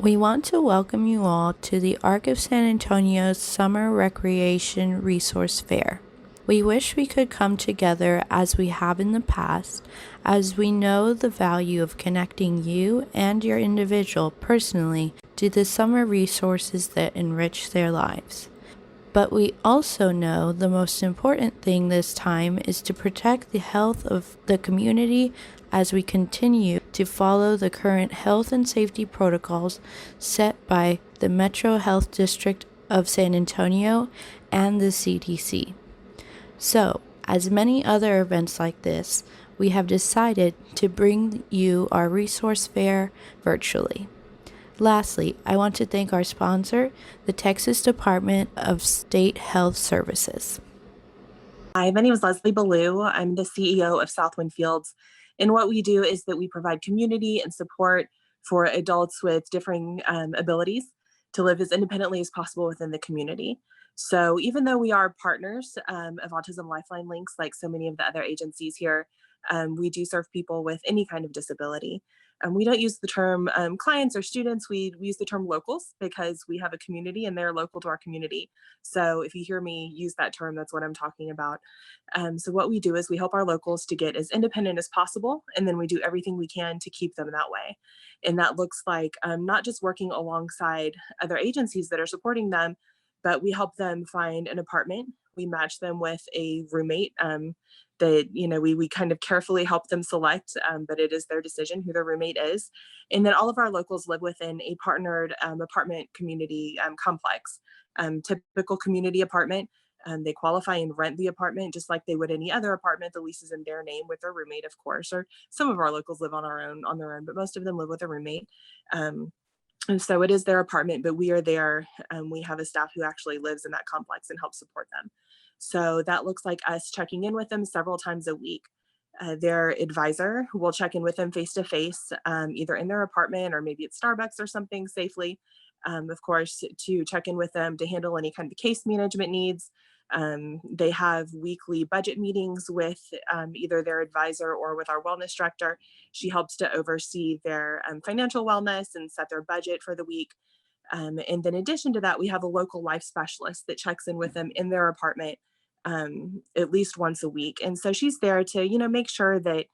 We want to welcome you all to the Arc of San Antonio's Summer Recreation Resource Fair. We wish we could come together as we have in the past, as we know the value of connecting you and your individual personally to the summer resources that enrich their lives. But we also know the most important thing this time is to protect the health of the community as we continue to follow the current health and safety protocols set by the Metro Health District of San Antonio and the CDC. So, as many other events like this, we have decided to bring you our resource fair virtually. Lastly, I want to thank our sponsor, the Texas Department of State Health Services. Hi, my name is Leslie Ballou. I'm the CEO of Southwind Fields. And what we do is that we provide community and support for adults with differing abilities to live as independently as possible within the community. So even though we are partners of Autism Lifeline Links, like so many of the other agencies here, we do serve people with any kind of disability. We don't use the term clients or students, we use the term locals because we have a community and they're local to our community. So if you hear me use that term, that's what I'm talking about. So what we do is we help our locals to get as independent as possible, and then we do everything we can to keep them that way. And that looks like not just working alongside other agencies that are supporting them, but we help them find an apartment. We match them with a roommate that, we kind of carefully help them select, but it is their decision who their roommate is. And then all of our locals live within a partnered apartment community complex, typical community apartment. They qualify and rent the apartment just like they would any other apartment. The lease is in their name with their roommate, of course, or some of our locals live on their own, but most of them live with a roommate. And so it is their apartment, but we are there. We have a staff who actually lives in that complex and helps support them. So that looks like us checking in with them several times a week. Their advisor will check in with them face to face, either in their apartment or maybe at Starbucks or something safely. Of course, to check in with them to handle any kind of case management needs. They have weekly budget meetings with either their advisor or with our wellness director. She helps to oversee their financial wellness and set their budget for the week. And then in addition to that, we have a local life specialist that checks in with them in their apartment at least once a week. And so she's there to, make sure that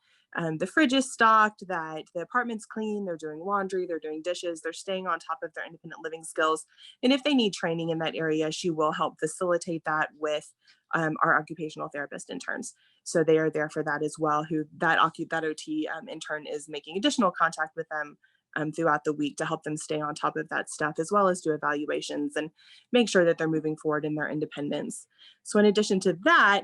the fridge is stocked, that the apartment's clean, they're doing laundry, they're doing dishes, they're staying on top of their independent living skills. And if they need training in that area, she will help facilitate that with our occupational therapist interns. So they are there for that as well, who that OT intern is making additional contact with them throughout the week to help them stay on top of that stuff, as well as do evaluations and make sure that they're moving forward in their independence. So in addition to that,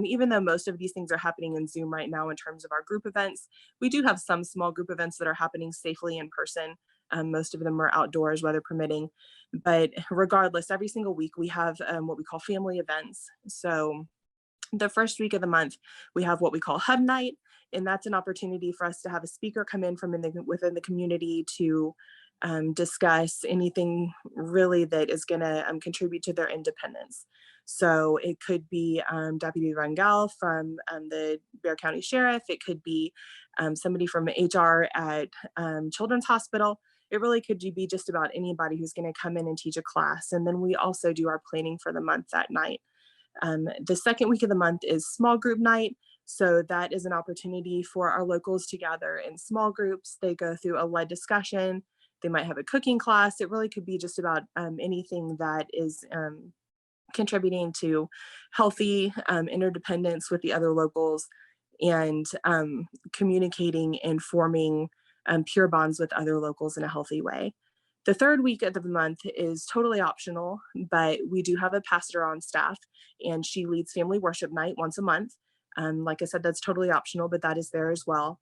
even though most of these things are happening in Zoom right now in terms of our group events, we do have some small group events that are happening safely in person. Most of them are outdoors, weather permitting. But regardless, every single week we have what we call family events. So the first week of the month, we have what we call Hub Night, and that's an opportunity for us to have a speaker come in from within the community to discuss anything really that is going to contribute to their independence. So it could be Deputy Rangel from the Bexar County Sheriff. It could be somebody from HR at Children's Hospital. It really could be just about anybody who's going to come in and teach a class. And then we also do our planning for the month that night. The second week of the month is small group night. So that is an opportunity for our locals to gather in small groups. They go through a led discussion. They might have a cooking class. It really could be just about anything that is contributing to healthy interdependence with the other locals and communicating and forming pure bonds with other locals in a healthy way. The third week of the month is totally optional, but we do have a pastor on staff, and she leads family worship night once a month. Like I said, that's totally optional, but that is there as well.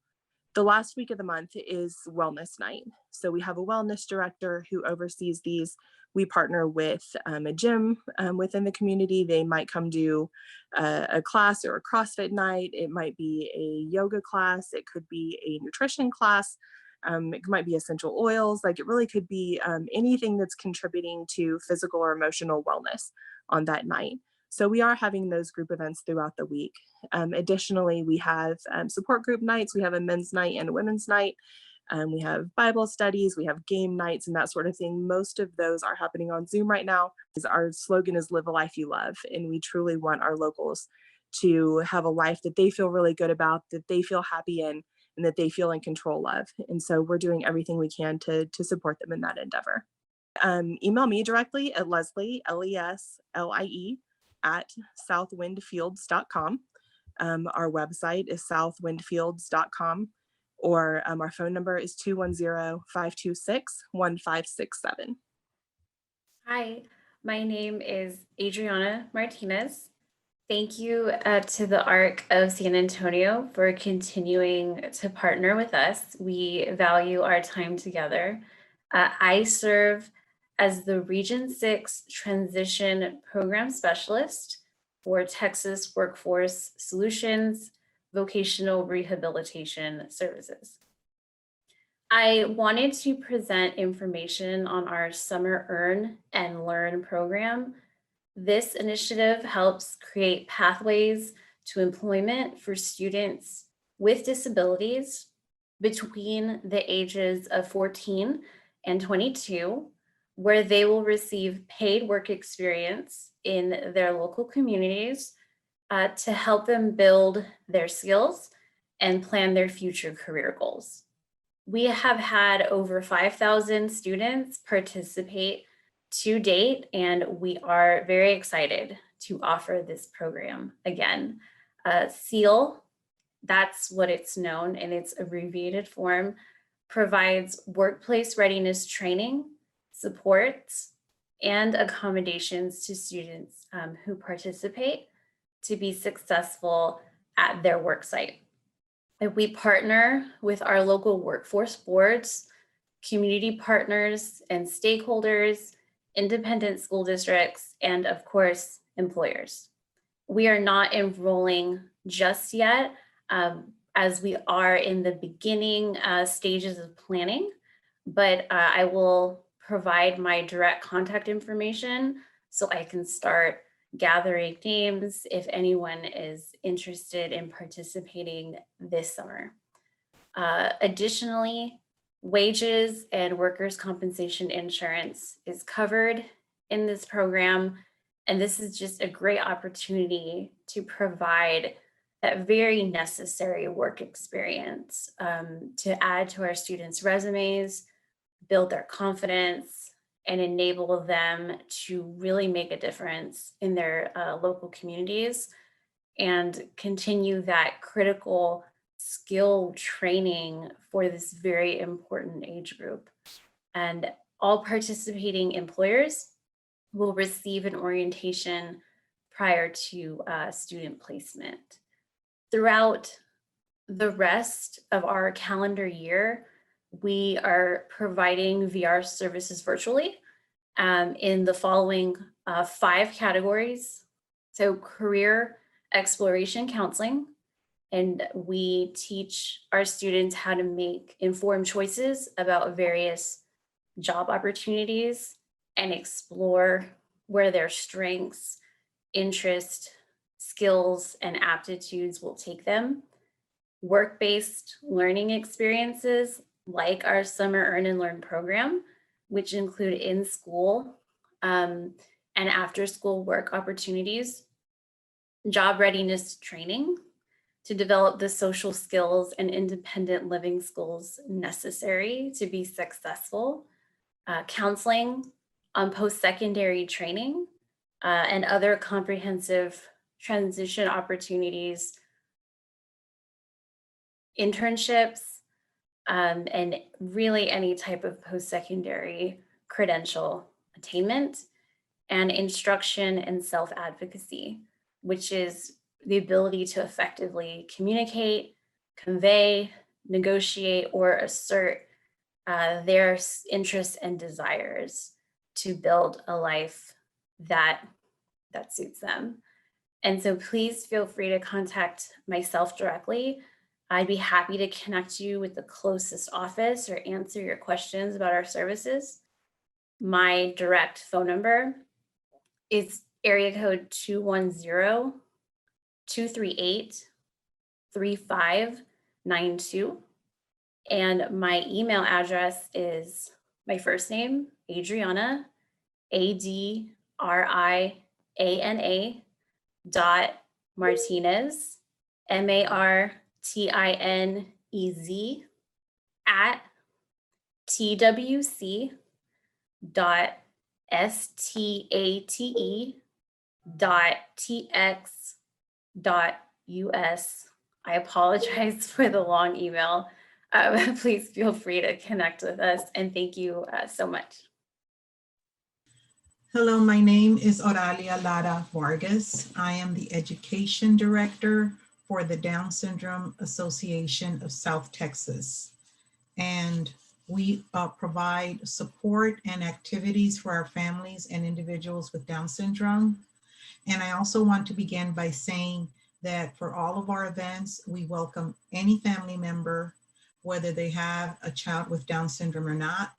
The last week of the month is wellness night. So we have a wellness director who oversees these. We partner with a gym within the community. They might come do a class or a CrossFit night. It might be a yoga class. It could be a nutrition class. It might be essential oils. Like it really could be anything that's contributing to physical or emotional wellness on that night. So we are having those group events throughout the week. Additionally, we have support group nights. We have a men's night and a women's night. We have Bible studies, we have game nights and that sort of thing. Most of those are happening on Zoom right now. Our slogan is live a life you love. And we truly want our locals to have a life that they feel really good about, that they feel happy in, and that they feel in control of. And so we're doing everything we can to support them in that endeavor. Email me directly at Leslie, Leslie, at southwindfields.com. Our website is southwindfields.com, or our phone number is 210-526-1567. Hi, my name is Adriana Martinez. Thank you to the ARC of San Antonio for continuing to partner with us. We value our time together. I serve as the Region 6 Transition Program Specialist for Texas Workforce Solutions Vocational Rehabilitation Services. I wanted to present information on our Summer Earn and Learn program. This initiative helps create pathways to employment for students with disabilities between the ages of 14 and 22, where they will receive paid work experience in their local communities to help them build their skills and plan their future career goals. We have had over 5,000 students participate to date, and we are very excited to offer this program again. SEAL, that's what it's known in its abbreviated form, provides workplace readiness training, supports, and accommodations to students who participate to be successful at their work site. We partner with our local workforce boards, community partners and stakeholders, independent school districts, and of course, employers. We are not enrolling just yet, as we are in the beginning stages of planning, but I will provide my direct contact information so I can start gathering names if anyone is interested in participating this summer. Additionally, wages and workers' compensation insurance is covered in this program, and this is just a great opportunity to provide that very necessary work experience to add to our students' resumes, build their confidence, and enable them to really make a difference in their local communities and continue that critical skill training for this very important age group. And all participating employers will receive an orientation prior to student placement. Throughout the rest of our calendar year, we are providing VR services virtually in the following 5 categories. So career exploration counseling, and we teach our students how to make informed choices about various job opportunities and explore where their strengths, interests, skills, and aptitudes will take them. Work-based learning experiences like our Summer Earn and Learn program, which include in-school and after-school work opportunities. Job readiness training to develop the social skills and independent living skills necessary to be successful. Counseling on post-secondary training and other comprehensive transition opportunities, internships, and really any type of post-secondary credential attainment, and instruction and self-advocacy, which is the ability to effectively communicate, convey, negotiate, or assert their interests and desires to build a life that suits them. And so please feel free to contact myself directly. I'd be happy to connect you with the closest office or answer your questions about our services. My direct phone number is area code 210-238-3592. And my email address is my first name, Adriana, ADRIANA .Martinez, MARTINEZ at TWC STATE .TX .US. I apologize for the long email. Please feel free to connect with us, and thank you so much. Hello, my name is Oralia Lara Vargas. I am the Education Director for the Down Syndrome Association of South Texas. And we provide support and activities for our families and individuals with Down syndrome. And I also want to begin by saying that for all of our events, we welcome any family member, whether they have a child with Down syndrome or not.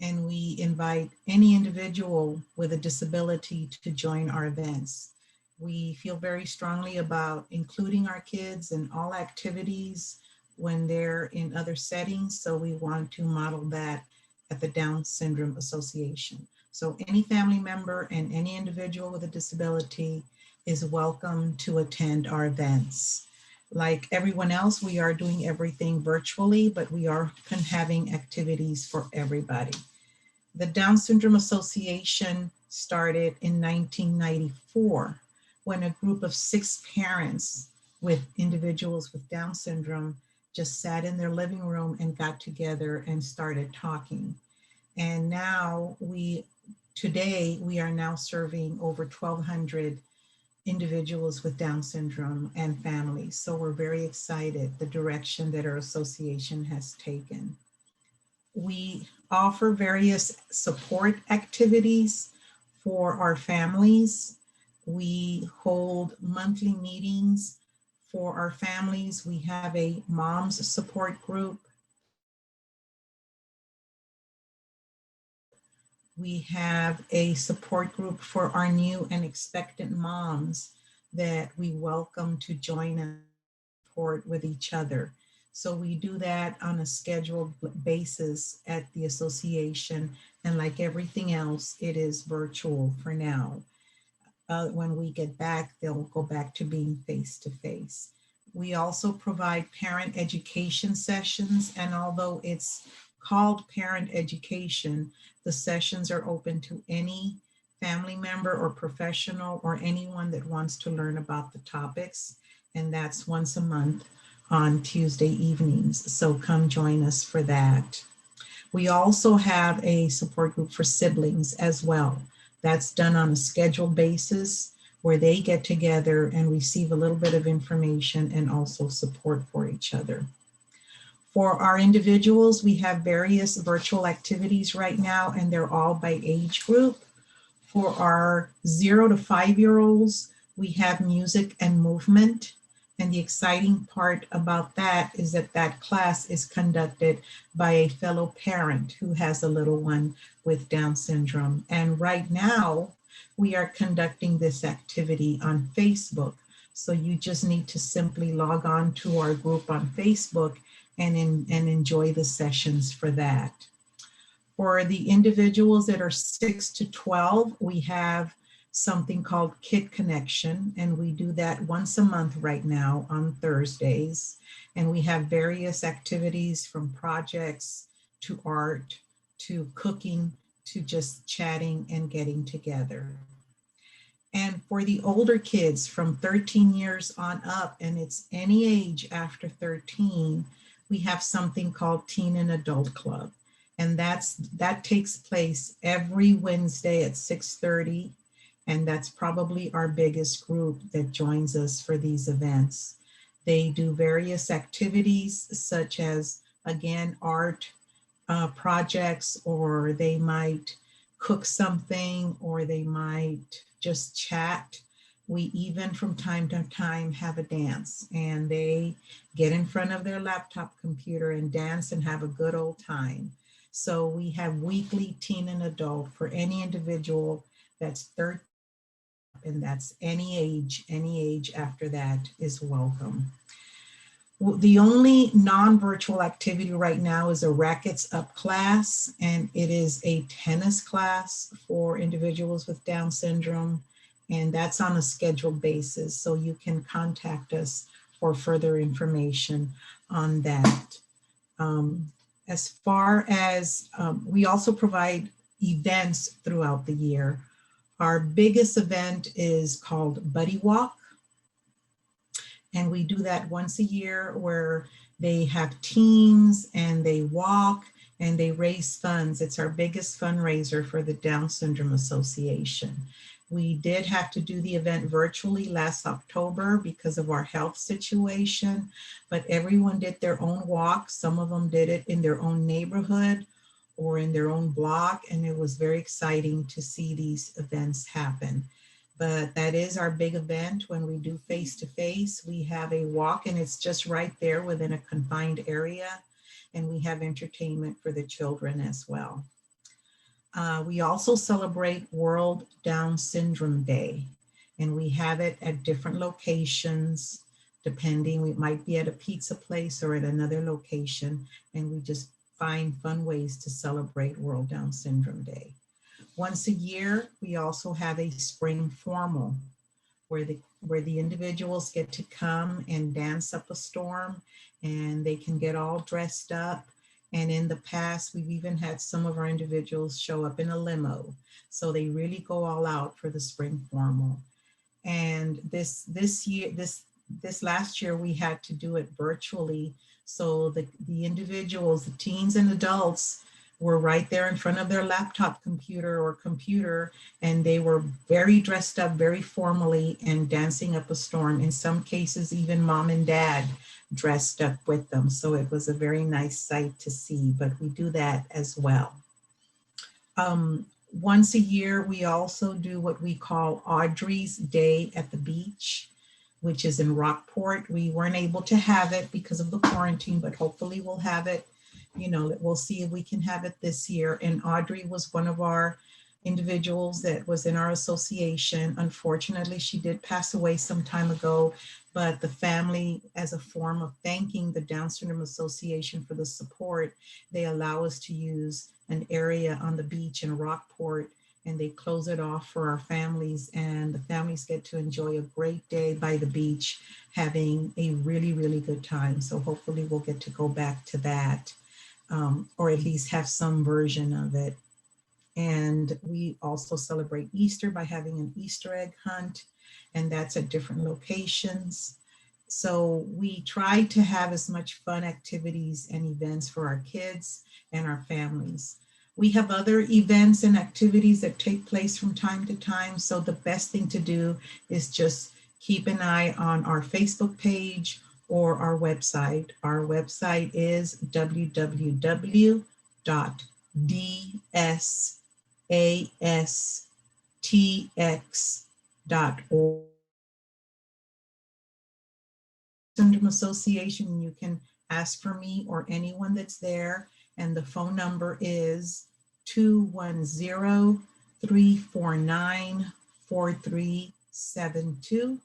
And we invite any individual with a disability to join our events. We feel very strongly about including our kids in all activities when they're in other settings. So we want to model that at the Down Syndrome Association. So any family member and any individual with a disability is welcome to attend our events. Like everyone else, we are doing everything virtually, but we are having activities for everybody. The Down Syndrome Association started in 1994 when a group of 6 parents with individuals with Down syndrome just sat in their living room and got together and started talking. And now today we are now serving over 1,200 individuals with Down syndrome and families. So we're very excited the direction that our association has taken. We offer various support activities for our families. We hold monthly meetings for our families. We have a mom's support group. We have a support group for our new and expectant moms that we welcome to join and support with each other. So we do that on a scheduled basis at the association. And like everything else, it is virtual for now. When we get back, they'll go back to being face-to-face. We also provide parent education sessions. And although it's called parent education, the sessions are open to any family member or professional or anyone that wants to learn about the topics. And that's once a month on Tuesday evenings. So come join us for that. We also have a support group for siblings as well. That's done on a scheduled basis where they get together and receive a little bit of information and also support for each other. For our individuals, we have various virtual activities right now, and they're all by age group. For our 0 to 5-year-olds, we have music and movement. And the exciting part about that is that that class is conducted by a fellow parent who has a little one with Down syndrome. And right now, we are conducting this activity on Facebook. So you just need to simply log on to our group on Facebook and enjoy the sessions for that. For the individuals that are 6 to 12, we have something called Kid Connection, and we do that once a month right now on Thursdays. And we have various activities from projects to art to cooking to just chatting and getting together. And for the older kids from 13 years on up, and it's any age after 13, we have something called Teen and Adult Club. And that takes place every Wednesday at 6:30. And that's probably our biggest group that joins us for these events. They do various activities such as, again, art projects, or they might cook something, or they might just chat. We even from time to time have a dance, and they get in front of their laptop computer and dance and have a good old time. So we have weekly teen and adult for any individual that's 13, and that's any age after that is welcome. The only non-virtual activity right now is a Rackets Up class, and it is a tennis class for individuals with Down syndrome, and that's on a scheduled basis, so you can contact us for further information on that. As far as, we also provide events throughout the year. Our biggest event is called Buddy Walk. And we do that once a year where they have teams and they walk and they raise funds. It's our biggest fundraiser for the Down Syndrome Association. We did have to do the event virtually last October because of our health situation, but everyone did their own walk. Some of them did it in their own neighborhood or in their own block, and it was very exciting to see these events happen. But that is our big event when we do face-to-face. We have a walk and it's just right there within a confined area. And we have entertainment for the children as well. We also celebrate World Down Syndrome Day. And we have it at different locations, depending. We might be at a pizza place or at another location. And we just find fun ways to celebrate World Down Syndrome Day. Once a year, we also have a spring formal where the individuals get to come and dance up a storm, and they can get all dressed up. And in the past, we've even had some of our individuals show up in a limo. So they really go all out for the spring formal. And this last year, we had to do it virtually. So the individuals, the teens and adults, were right there in front of their laptop computer or computer, and they were very dressed up, very formally, and dancing up a storm. In some cases, even mom and dad dressed up with them. So it was a very nice sight to see, but we do that as well. Once a year, we also do what we call Audrey's Day at the Beach, which is in Rockport. We weren't able to have it because of the quarantine, but hopefully we'll have it. You know, we'll see if we can have it this year. And Audrey was one of our individuals that was in our association. Unfortunately, she did pass away some time ago, but the family, as a form of thanking the Down Syndrome Association for the support, they allow us to use an area on the beach in Rockport, and they close it off for our families, and the families get to enjoy a great day by the beach, having a really, really good time. So hopefully we'll get to go back to that. Or at least have some version of it. And we also celebrate Easter by having an Easter egg hunt, and that's at different locations. So we try to have as much fun activities and events for our kids and our families. We have other events and activities that take place from time to time. So the best thing to do is just keep an eye on our Facebook page or our website. Our website is www.dsastx.org. Syndrome Association, you can ask for me or anyone that's there, and the phone number is 210-349-4372.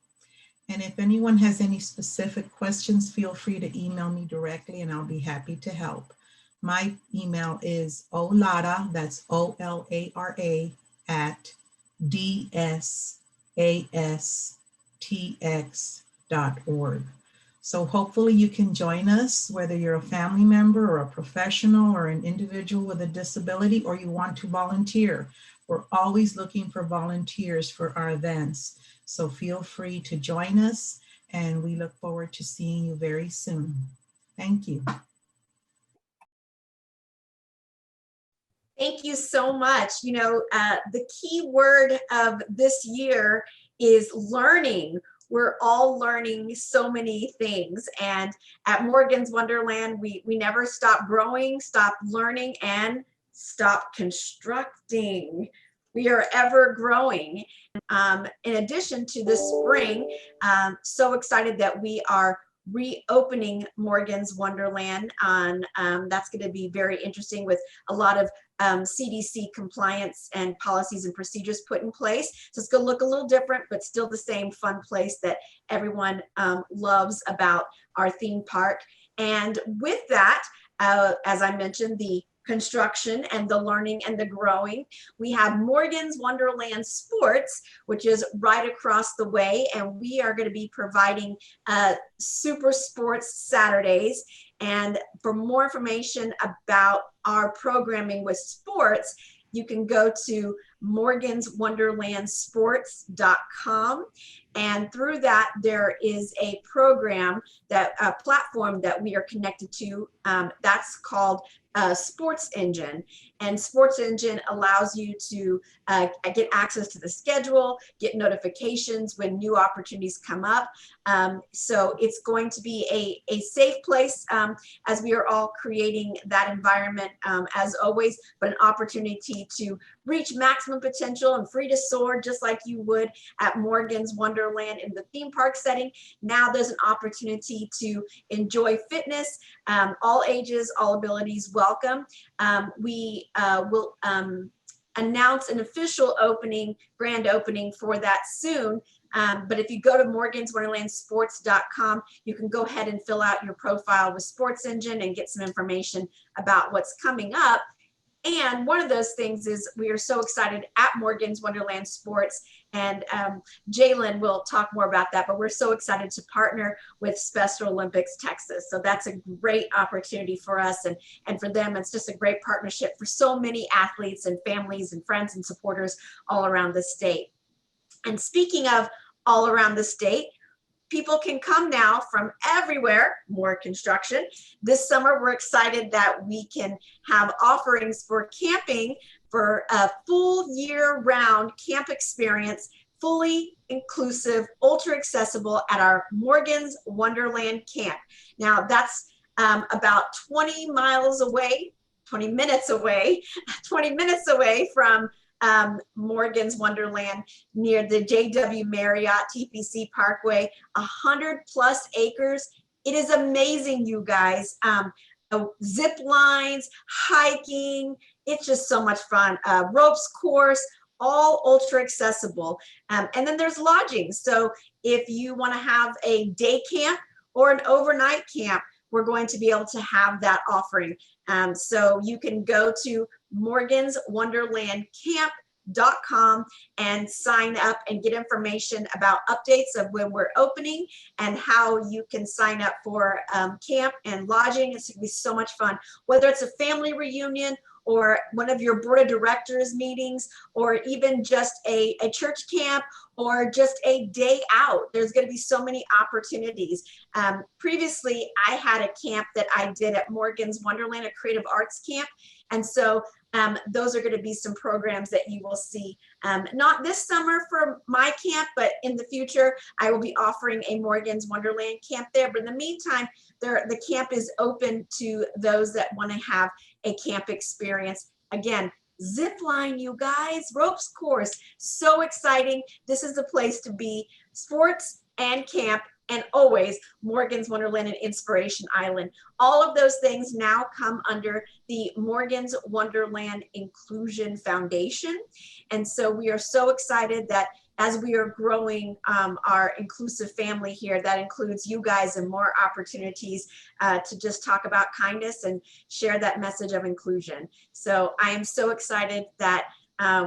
And if anyone has any specific questions, feel free to email me directly and I'll be happy to help. My email is olara, that's OLARA, at dsastx.org. So hopefully you can join us, whether you're a family member or a professional or an individual with a disability, or you want to volunteer. We're always looking for volunteers for our events. So feel free to join us, and we look forward to seeing you very soon. Thank you. Thank you so much. You know, the key word of this year is learning. We're all learning so many things. And at Morgan's Wonderland, we never stop growing, stop learning, and stop constructing. We are ever growing. In addition to this spring, so excited that we are reopening Morgan's Wonderland on, that's going to be very interesting with a lot of CDC compliance and policies and procedures put in place. So it's going to look a little different, but still the same fun place that everyone loves about our theme park. And with that, as I mentioned, the construction and the learning and the growing, we have Morgan's Wonderland Sports, which is right across the way, and we are going to be providing super sports Saturdays. And for more information about our programming with sports, you can go to morganswonderlandsports.com, and through that there is a program, that a platform that we are connected to, that's called Sports Engine. And Sports Engine allows you to get access to the schedule, get notifications when new opportunities come up. So it's going to be a safe place as we are all creating that environment, as always, but an opportunity to reach maximum potential and free to soar, just like you would at Morgan's Wonderland in the theme park setting. Now there's an opportunity to enjoy fitness, all ages, all abilities welcome. We will announce an official opening, grand opening for that soon. But if you go to morganswonderlandsports.com, you can go ahead and fill out your profile with Sports Engine and get some information about what's coming up. And one of those things is we are so excited at Morgan's Wonderland Sports, and Jalen will talk more about that, but we're so excited to partner with Special Olympics Texas. So that's a great opportunity for us, and for them. It's just a great partnership for so many athletes and families and friends and supporters all around the state. And speaking of all around the state, people can come now from everywhere, more construction. This summer, we're excited that we can have offerings for camping for a full year-round camp experience, fully inclusive, ultra accessible at our Morgan's Wonderland Camp. Now that's about 20 miles away, 20 minutes away from Morgan's Wonderland, near the JW Marriott TPC Parkway, 100+ acres. It is amazing, you guys. Zip lines, hiking, it's just so much fun. Ropes course, all ultra accessible. And then there's lodging. So if you want to have a day camp or an overnight camp, we're going to be able to have that offering. So you can go to morganswonderlandcamp.com and sign up and get information about updates of when we're opening and how you can sign up for camp and lodging. It's going to be so much fun, whether it's a family reunion or one of your board of directors meetings, or even just a church camp, or just a day out. There's going to be so many opportunities. Previously, I had a camp that I did at Morgan's Wonderland, a creative arts camp. And so those are going to be some programs that you will see, not this summer for my camp, but in the future, I will be offering a Morgan's Wonderland camp there. But in the meantime, the camp is open to those that want to have a camp experience. Again, zip line, you guys, ropes course, so exciting. This is the place to be, sports and camp, and always Morgan's Wonderland and Inspiration Island. All of those things now come under the Morgan's Wonderland Inclusion Foundation. And so we are so excited that as we are growing our inclusive family here, that includes you guys and more opportunities to just talk about kindness and share that message of inclusion. So I am so excited that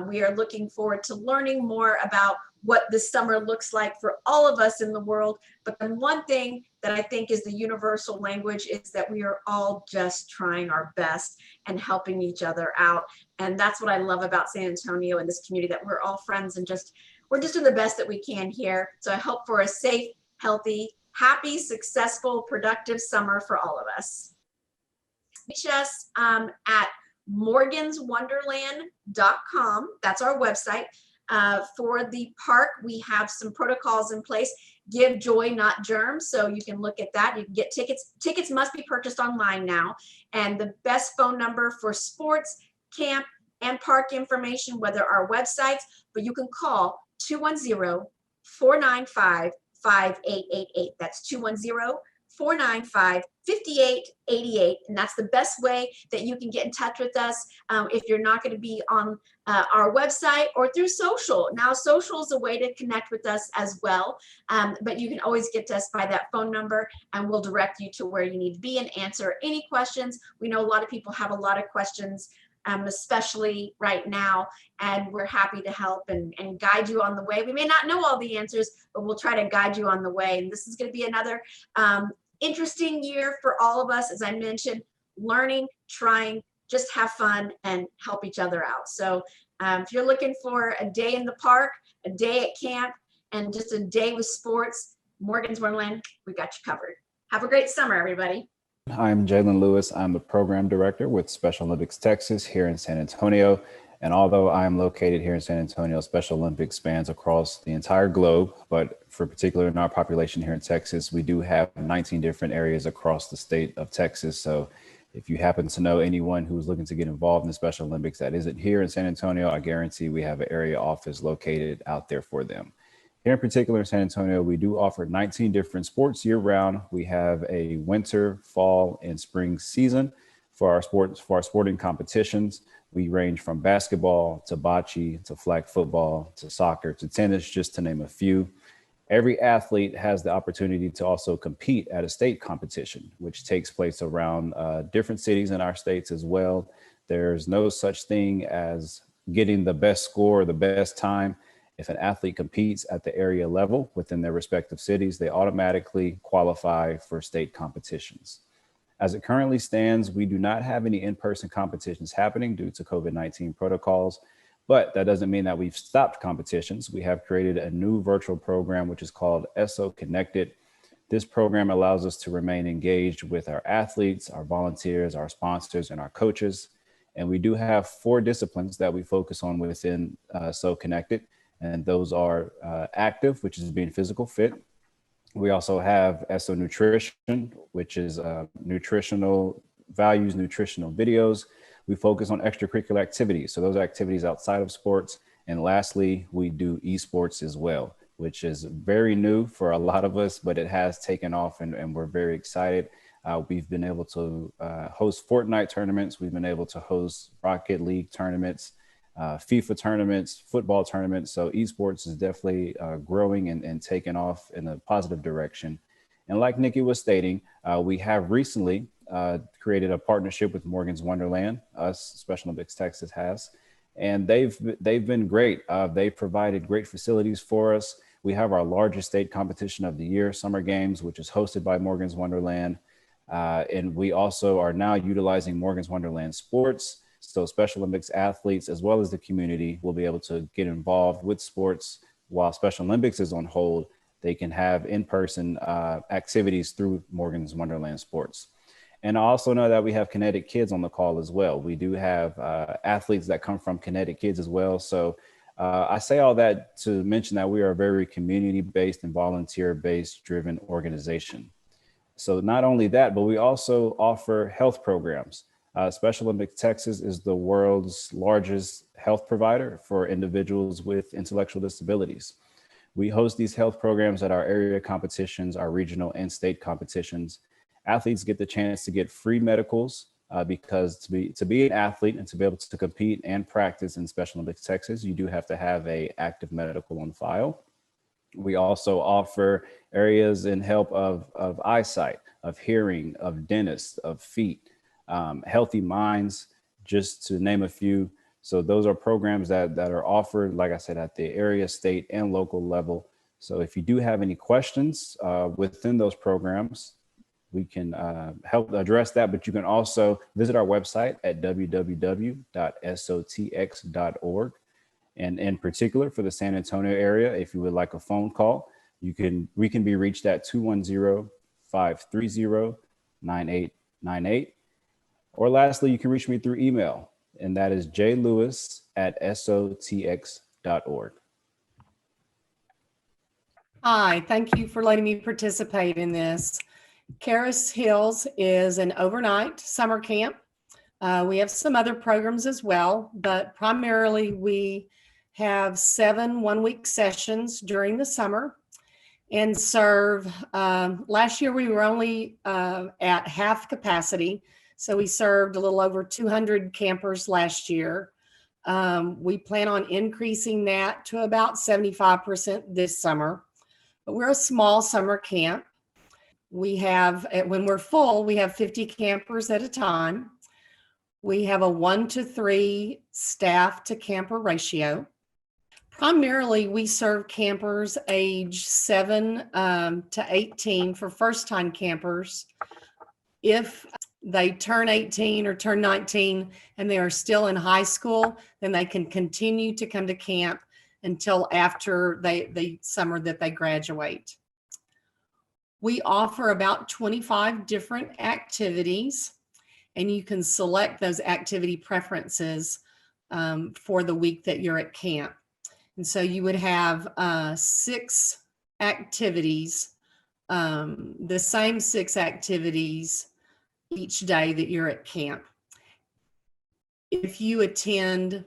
we are looking forward to learning more about what this summer looks like for all of us in the world. But the one thing that I think is the universal language is that we are all just trying our best and helping each other out. And that's what I love about San Antonio and this community, that we're all friends and we're just doing the best that we can here. So I hope for a safe, healthy, happy, successful, productive summer for all of us. Reach us at morganswonderland.com. That's our website. For the park, we have some protocols in place. Give joy, not germs. So you can look at that. You can get tickets. Tickets must be purchased online now. And the best phone number for sports, camp, and park information, whether our websites, but you can call 210-495-5888. That's 495-5888. And that's the best way that you can get in touch with us if you're not going to be on our website or through social. Now, social is a way to connect with us as well, but you can always get to us by that phone number, and we'll direct you to where you need to be and answer any questions. We know a lot of people have a lot of questions, especially right now, and we're happy to help and guide you on the way. We may not know all the answers, but we'll try to guide you on the way. And this is going to be another interesting year for all of us. As I mentioned, learning, trying, just have fun and help each other out. So if you're looking for a day in the park, a day at camp, and just a day with sports, Morgan's Wonderland, we got you covered. Have a great summer, everybody. I'm Jalen Lewis. I'm the program director with Special Olympics Texas here in San Antonio. And although I am located here in San Antonio, Special Olympics spans across the entire globe. But for particular in our population here in Texas, we do have 19 different areas across the state of Texas. So if you happen to know anyone who's looking to get involved in the Special Olympics that isn't here in San Antonio, I guarantee we have an area office located out there for them. Here in particular in San Antonio, we do offer 19 different sports year round. We have a winter, fall, and spring season for our sporting competitions. We range from basketball to bocce to flag football to soccer to tennis, just to name a few. Every athlete has the opportunity to also compete at a state competition, which takes place around different cities in our states as well. There's no such thing as getting the best score or the best time. If an athlete competes at the area level within their respective cities, they automatically qualify for state competitions. As it currently stands, we do not have any in-person competitions happening due to COVID-19 protocols, but that doesn't mean that we've stopped competitions. We have created a new virtual program, which is called SO Connected. This program allows us to remain engaged with our athletes, our volunteers, our sponsors, and our coaches. And we do have 4 disciplines that we focus on within SO Connected. And those are active, which is being physical fit. We also have SO Nutrition, which is nutritional values, nutritional videos. We focus on extracurricular activities. So those are activities outside of sports. And lastly, we do esports as well, which is very new for a lot of us, but it has taken off and we're very excited. We've been able to host Fortnite tournaments. We've been able to host Rocket League tournaments, FIFA tournaments, football tournaments. So esports is definitely growing and taking off in a positive direction. And like Nikki was stating, we have recently created a partnership with Morgan's Wonderland, us, Special Olympics Texas has, and they've been great. They've provided great facilities for us. We have our largest state competition of the year, Summer Games, which is hosted by Morgan's Wonderland. And we also are now utilizing Morgan's Wonderland Sports. So Special Olympics athletes, as well as the community, will be able to get involved with sports while Special Olympics is on hold. They can have in-person activities through Morgan's Wonderland Sports. And I also know that we have Kinetic Kids on the call as well. We do have athletes that come from Kinetic Kids as well. So I say all that to mention that we are a very community-based and volunteer-based driven organization. So not only that, but we also offer health programs. Special Olympics Texas is the world's largest health provider for individuals with intellectual disabilities. We host these health programs at our area competitions, our regional and state competitions. Athletes get the chance to get free medicals because to be an athlete and to be able to compete and practice in Special Olympics Texas, you do have to have an active medical on file. We also offer areas in help of eyesight, of hearing, of dentists, of feet, healthy minds, just to name a few. So those are programs that are offered, like I said, at the area, state, and local level. So if you do have any questions within those programs, we can help address that, but you can also visit our website at www.sotx.org. And in particular for the San Antonio area, if you would like a phone call, we can be reached at 210-530-9898. Or lastly, you can reach me through email, and that is jlewis@sotx.org. Hi, thank you for letting me participate in this. Charis Hills is an overnight summer camp. We have some other programs as well, but primarily we have 7 one-week sessions during the summer. and serve. Last year, we were only at half capacity. So we served a little over 200 campers last year. We plan on increasing that to about 75% this summer. But we're a small summer camp. We have, when we're full, we have 50 campers at a time. We have a 1-to-3 staff to camper ratio. Primarily, we serve campers age 7 to 18 for first-time campers. If they turn 18 or turn 19 and they are still in high school, then they can continue to come to camp until after the summer that they graduate. We offer about 25 different activities, and you can select those activity preferences for the week that you're at camp. And so you would have 6 activities, the same 6 activities each day that you're at camp. If you attend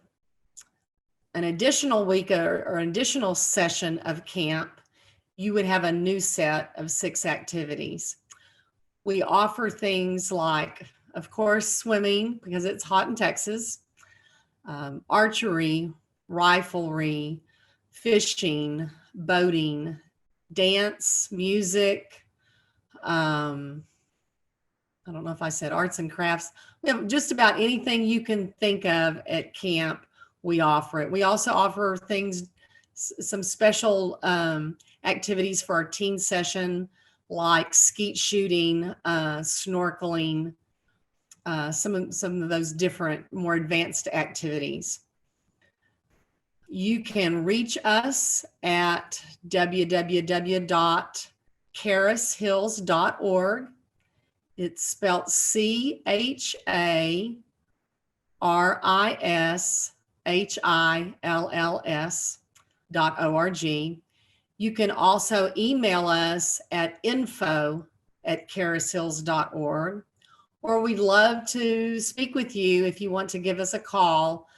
an additional week or an additional session of camp, you would have a new set of 6 activities. We offer things like, of course, swimming, because it's hot in Texas, archery, riflery, fishing, boating, dance, music. I don't know if I said arts and crafts. We have just about anything you can think of at camp, we offer it. We also offer things, some special activities for our teen session, like skeet shooting, snorkeling, some of those different, more advanced activities. You can reach us at www.charishills.org. It's spelled CHARISHILLS.org. You can also email us at info@charishills.org, or we'd love to speak with you if you want to give us a call.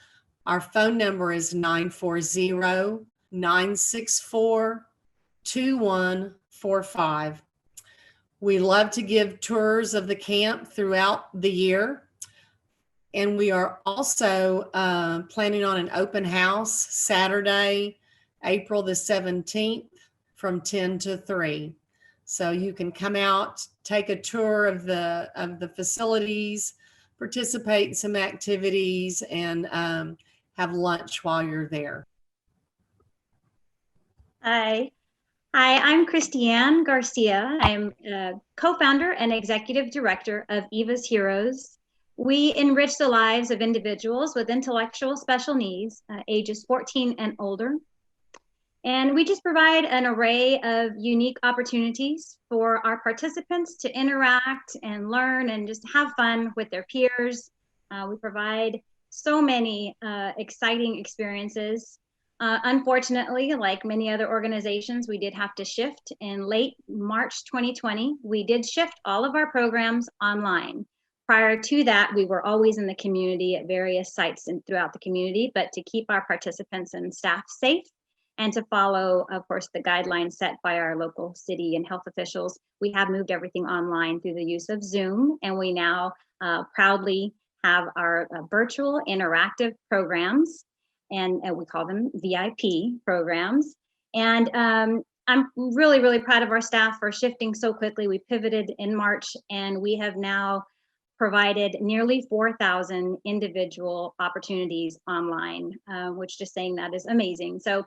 Our phone number is 940-964-2145. We love to give tours of the camp throughout the year. And we are also planning on an open house Saturday, April the 17th from 10 to 3. So you can come out, take a tour of the facilities, participate in some activities, and have lunch while you're there. Hi, I'm Christiane Garcia. I'm a co-founder and executive director of Eva's Heroes. We enrich the lives of individuals with intellectual special needs, ages 14 and older. And we just provide an array of unique opportunities for our participants to interact and learn and just have fun with their peers. We provide so many exciting experiences. Unfortunately, like many other organizations, we did have to shift. In late March 2020, we did shift all of our programs online. Prior to that, we were always in the community at various sites and throughout the community, but to keep our participants and staff safe and to follow, of course, the guidelines set by our local city and health officials, we have moved everything online through the use of Zoom, and we now proudly have our virtual interactive programs, and we call them VIP programs. And I'm really, really proud of our staff for shifting so quickly. We pivoted in March, and we have now provided nearly 4,000 individual opportunities online, which just saying that is amazing. So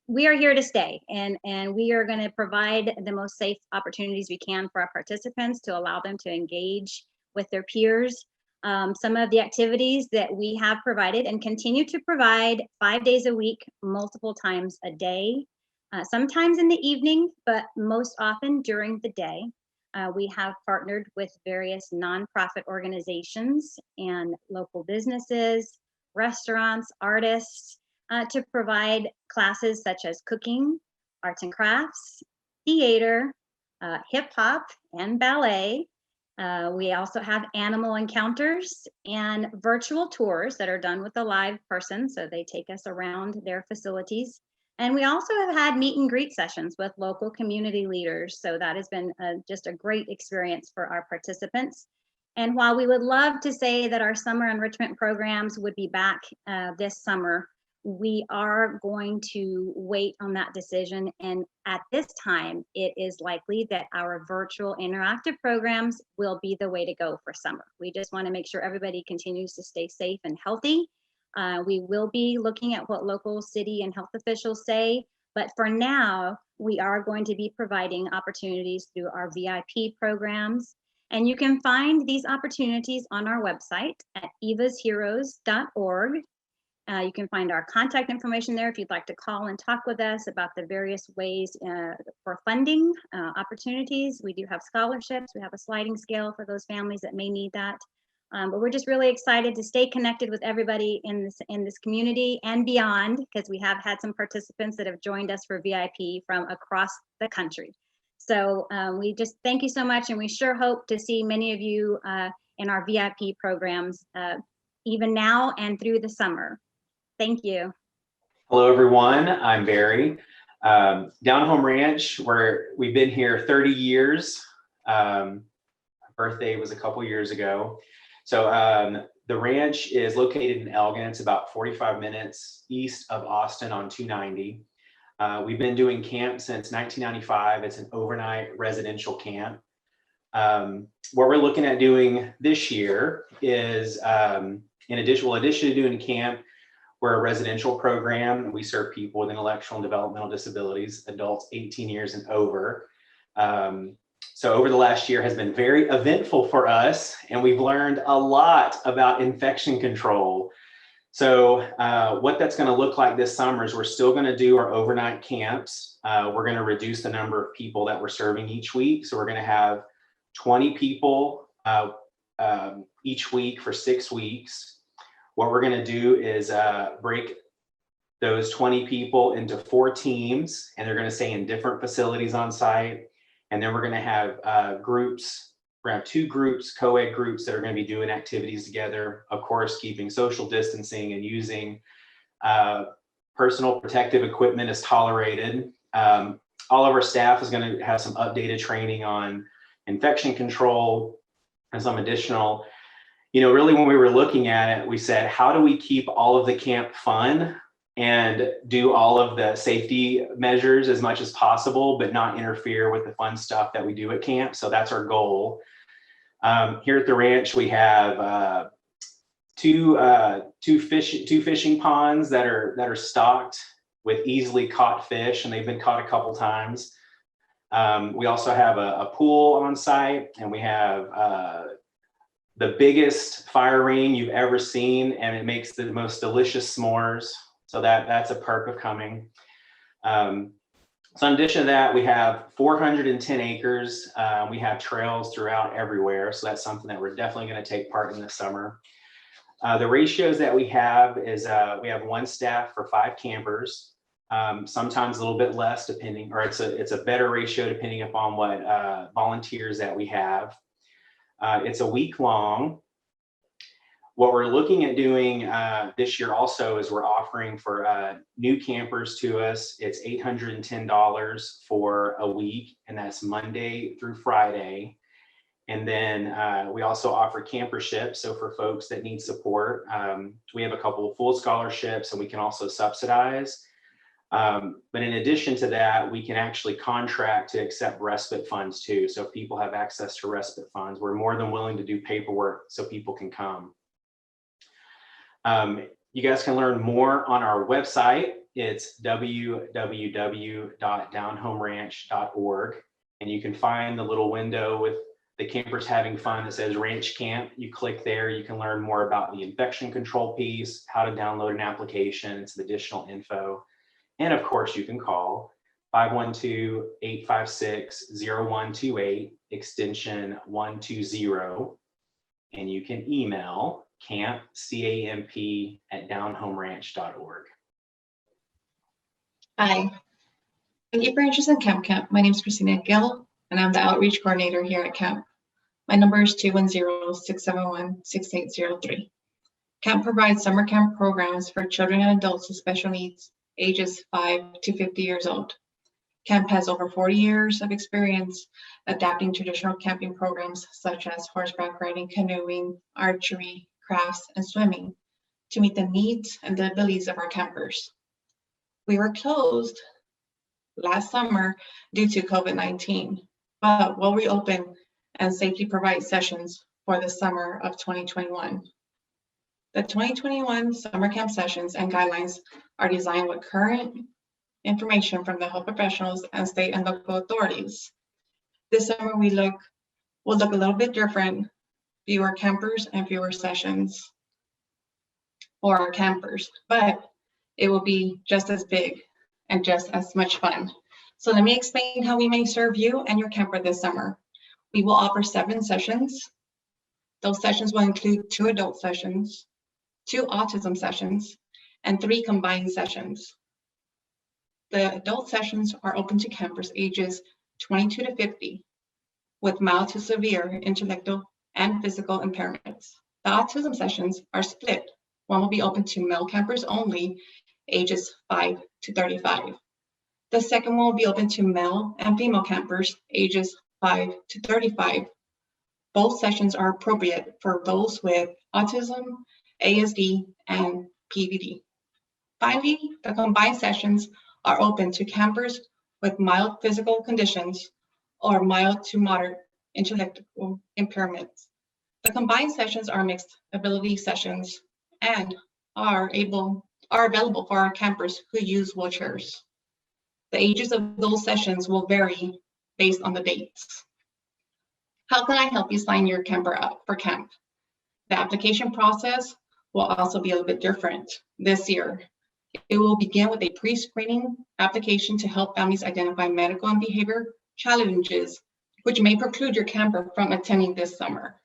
we are here to stay, and we are going to provide the most safe opportunities we can for our participants to allow them to engage with their peers. Some of the activities that we have provided and continue to provide 5 days a week, multiple times a day, sometimes in the evening, but most often during the day. We have partnered with various nonprofit organizations and local businesses, restaurants, artists, to provide classes such as cooking, arts and crafts, theater, hip hop, and ballet. We also have animal encounters and virtual tours that are done with a live person. So they take us around their facilities. And we also have had meet and greet sessions with local community leaders. So that has been just a great experience for our participants. And while we would love to say that our summer enrichment programs would be back this summer, we are going to wait on that decision. And at this time, it is likely that our virtual interactive programs will be the way to go for summer. We just want to make sure everybody continues to stay safe and healthy. We will be looking at what local city and health officials say, but for now, we are going to be providing opportunities through our VIP programs. And you can find these opportunities on our website at evasheroes.org. You can find our contact information there if you'd like to call and talk with us about the various ways for funding opportunities. We do have scholarships. We have a sliding scale for those families that may need that. But we're just really excited to stay connected with everybody in this community and beyond, because we have had some participants that have joined us for VIP from across the country. So we just thank you so much, and we sure hope to see many of you in our VIP programs even now and through the summer. Thank you. Hello, everyone. I'm Barry. Down Home Ranch, where we've been here 30 years. My birthday was a couple years ago. So the ranch is located in Elgin. It's about 45 minutes east of Austin on 290. We've been doing camp since 1995. It's an overnight residential camp. What we're looking at doing this year is, in addition to doing camp, we're a residential program. We serve people with intellectual and developmental disabilities, adults 18 years and over. So over the last year has been very eventful for us, and we've learned a lot about infection control. So what that's going to look like this summer is we're still going to do our overnight camps. We're going to reduce the number of people that we're serving each week. So we're going to have 20 people each week for 6 weeks. What we're going to do is break those 20 people into 4 teams, and they're going to stay in different facilities on site. And then we're going to have groups. We're going to have 2 groups, co-ed groups, that are going to be doing activities together, of course, keeping social distancing and using personal protective equipment as tolerated. All of our staff is going to have some updated training on infection control and some additional, really when we were looking at it, we said, how do we keep all of the camp fun and do all of the safety measures as much as possible, but not interfere with the fun stuff that we do at camp? So that's our goal. Here at the ranch, we have two fishing ponds that are stocked with easily caught fish, and they've been caught a couple times. We also have a pool on site, and we have the biggest fire ring you've ever seen, and it makes the most delicious s'mores. So that's a perk of coming. So in addition to that, we have 410 acres. We have trails throughout everywhere. So that's something that we're definitely going to take part in this summer. The ratios that we have is we have 1 staff for 5 campers, sometimes a little bit less depending, or it's a better ratio depending upon what volunteers that we have. It's a week long. What we're looking at doing this year also is we're offering for new campers to us, it's $810 for a week, and that's Monday through Friday. And then we also offer camperships. So for folks that need support, we have a couple of full scholarships, and we can also subsidize. But in addition to that, we can actually contract to accept respite funds too. So if people have access to respite funds, we're more than willing to do paperwork so people can come. You guys can learn more on our website. It's www.downhomeranch.org. And you can find the little window with the campers having fun that says Ranch Camp. You click there, you can learn more about the infection control piece, how to download an application, and some additional info. And of course, you can call 512-856-0128, extension 120. And you can email camp@downhomeranch.org. Hi, thank you for interest in Camp. My name is Christina Gill, and I'm the outreach coordinator here at Camp. My number is 210-671-6803. Camp provides summer camp programs for children and adults with special needs ages 5 to 50 years old. Camp has over 40 years of experience adapting traditional camping programs such as horseback riding, canoeing, archery, crafts, and swimming to meet the needs and the abilities of our campers. We were closed last summer due to COVID-19, but we'll reopen and safely provide sessions for the summer of 2021. The 2021 summer camp sessions and guidelines are designed with current information from the health professionals and state and local authorities. This summer will look a little bit different, fewer campers and fewer sessions for our campers, but it will be just as big and just as much fun. So let me explain how we may serve you and your camper this summer. We will offer 7 sessions. Those sessions will include 2 adult sessions, 2 autism sessions, and 3 combined sessions. The adult sessions are open to campers ages 22 to 50 with mild to severe intellectual and physical impairments. The autism sessions are split. One will be open to male campers only, ages 5 to 35. The second one will be open to male and female campers, ages 5 to 35. Both sessions are appropriate for those with autism, ASD, and PVD. Finally, the combined sessions are open to campers with mild physical conditions or mild to moderate intellectual impairments. The combined sessions are mixed ability sessions and are available for our campers who use wheelchairs. The ages of those sessions will vary based on the dates. How can I help you sign your camper up for camp? The application process will also be a little bit different this year. It will begin with a pre-screening application to help families identify medical and behavior challenges which may preclude your camper from attending this summer.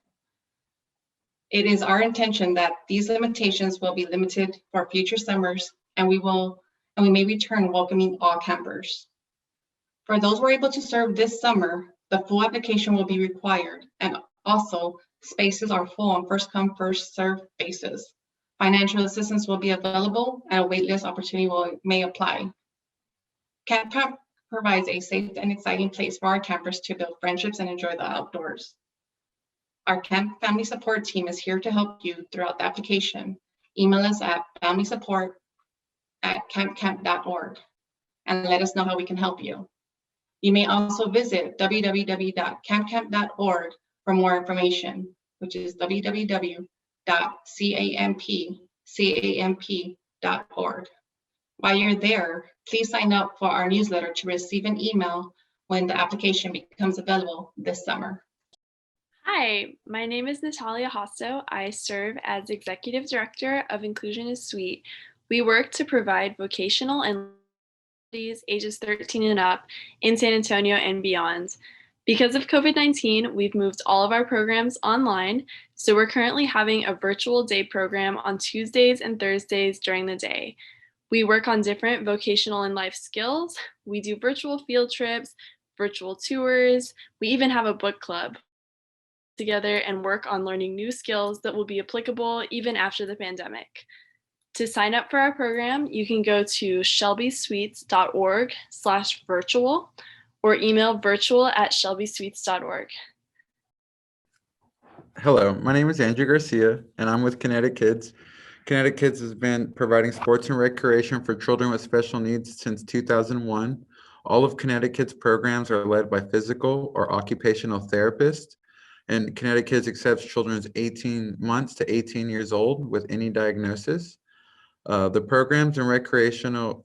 It is our intention that these limitations will be limited for future summers, and we may return welcoming all campers. For those we're able to serve this summer, the full application will be required, and also spaces are full on first come, first served basis. Financial assistance will be available and a waitlist opportunity may apply. Camp provides a safe and exciting place for our campers to build friendships and enjoy the outdoors. Our camp family support team is here to help you throughout the application. Email us at familysupport@campcamp.org and let us know how we can help you. You may also visit www.campcamp.org for more information, which is www.campcamp.org. While you're there, please sign up for our newsletter to receive an email when the application becomes available this summer. Hi, my name is Natalia Hosto. I serve as Executive Director of Inclusion is Sweet. We work to provide vocational and ages 13 and up in San Antonio and beyond. Because of COVID-19, we've moved all of our programs online, so we're currently having a virtual day program on Tuesdays and Thursdays during the day. We work on different vocational and life skills. We do virtual field trips, virtual tours. We even have a book club together and work on learning new skills that will be applicable even after the pandemic. To sign up for our program, you can go to shelbysweets.org/virtual or email virtual@shelbysweets.org. Hello, my name is Andrew Garcia, and I'm with Kinetic Kids. Kinetic Kids has been providing sports and recreation for children with special needs since 2001. All of Kinetic Kids programs are led by physical or occupational therapists, and Kinetic Kids accepts children 18 months to 18 years old with any diagnosis. The programs and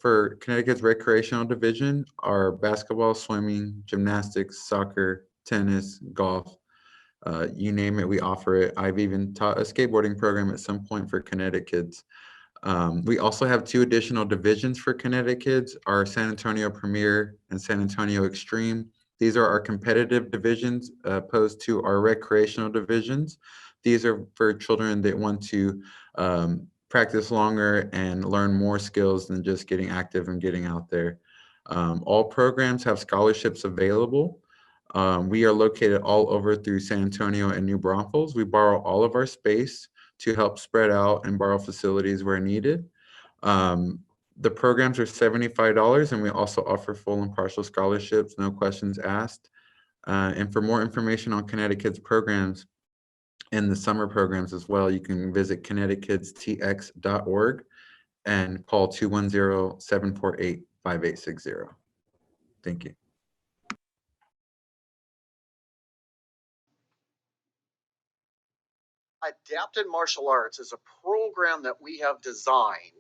for Connecticut's recreational division are basketball, swimming, gymnastics, soccer, tennis, golf. You name it, we offer it. I've even taught a skateboarding program at some point for Kinetic Kids. We also have 2 additional divisions for Kinetic Kids, our San Antonio Premier and San Antonio Extreme. These are our competitive divisions opposed to our recreational divisions. These are for children that want to practice longer and learn more skills than just getting active and getting out there. All programs have scholarships available. We are located all over through San Antonio and New Braunfels. We borrow all of our space to help spread out and borrow facilities where needed. The programs are $75, and we also offer full and partial scholarships, no questions asked. And for more information on Kinetic Kids programs and the summer programs as well, you can visit kinetickidstx.org and call 210-748-5860. Thank you. Adapted Martial Arts is a program that we have designed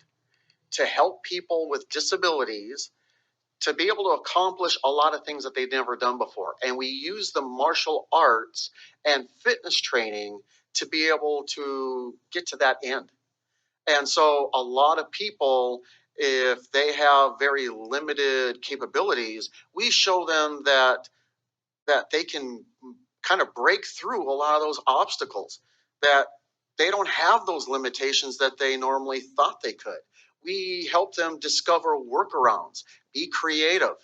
to help people with disabilities to be able to accomplish a lot of things that they've never done before. And we use the martial arts and fitness training to be able to get to that end. And so a lot of people, if they have very limited capabilities, we show them that they can kind of break through a lot of those obstacles, that they don't have those limitations that they normally thought they could. We help them discover workarounds, be creative.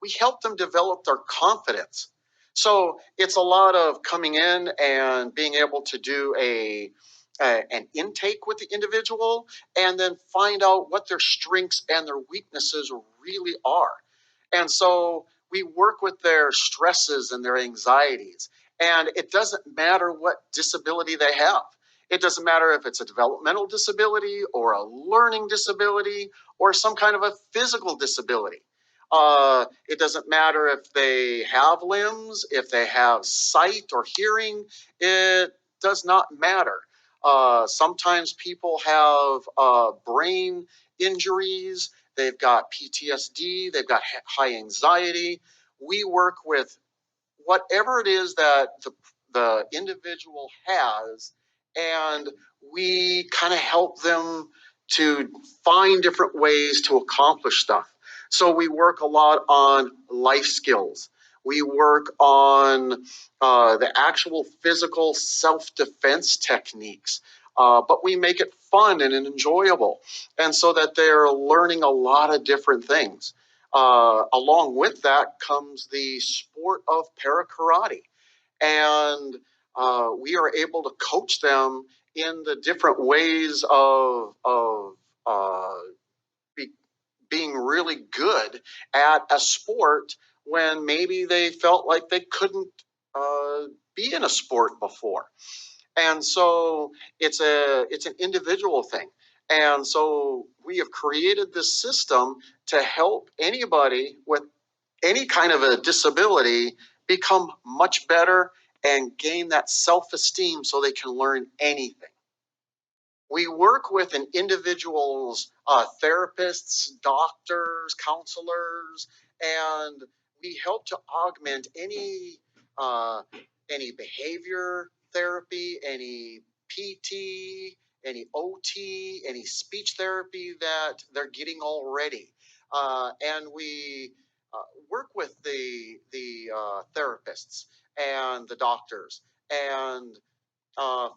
We help them develop their confidence. So it's a lot of coming in and being able to do an intake with the individual and then find out what their strengths and their weaknesses really are. And so we work with their stresses and their anxieties. And it doesn't matter what disability they have. It doesn't matter if it's a developmental disability or a learning disability or some kind of a physical disability. It doesn't matter if they have limbs, if they have sight or hearing. It does not matter. Sometimes people have brain injuries. They've got PTSD, they've got high anxiety. We work with whatever it is that the individual has, and we kind of help them to find different ways to accomplish stuff. So we work a lot on life skills. We work on the actual physical self-defense techniques, but we make it fun and enjoyable, and so that they're learning a lot of different things. Along with that comes the sport of para karate, and we are able to coach them in the different ways of being really good at a sport when maybe they felt like they couldn't be in a sport before. And so it's an individual thing. And so we have created this system to help anybody with any kind of a disability become much better and gain that self-esteem so they can learn anything. We work with an individual's therapists, doctors, counselors, and we help to augment any behavior therapy, any PT, any OT, any speech therapy that they're getting already. And we work with the therapists and the doctors and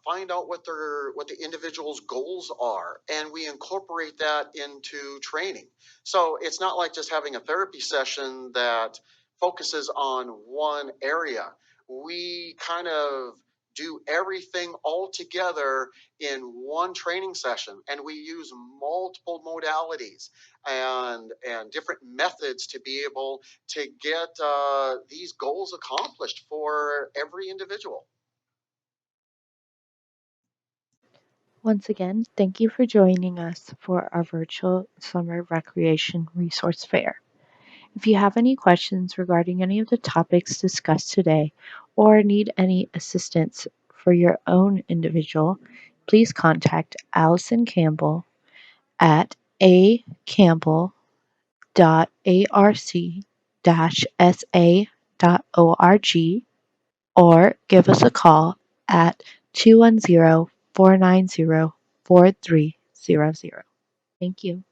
find out what the individual's goals are, and we incorporate that into training. So it's not like just having a therapy session that focuses on one area. We kind of do everything all together in one training session, and we use multiple modalities and different methods to be able to get these goals accomplished for every individual. Once again, thank you for joining us for our virtual summer recreation resource fair. If you have any questions regarding any of the topics discussed today or need any assistance for your own individual, please contact Allison Campbell at acampbell.arc-sa.org or give us a call at 210-490-4300. Thank you.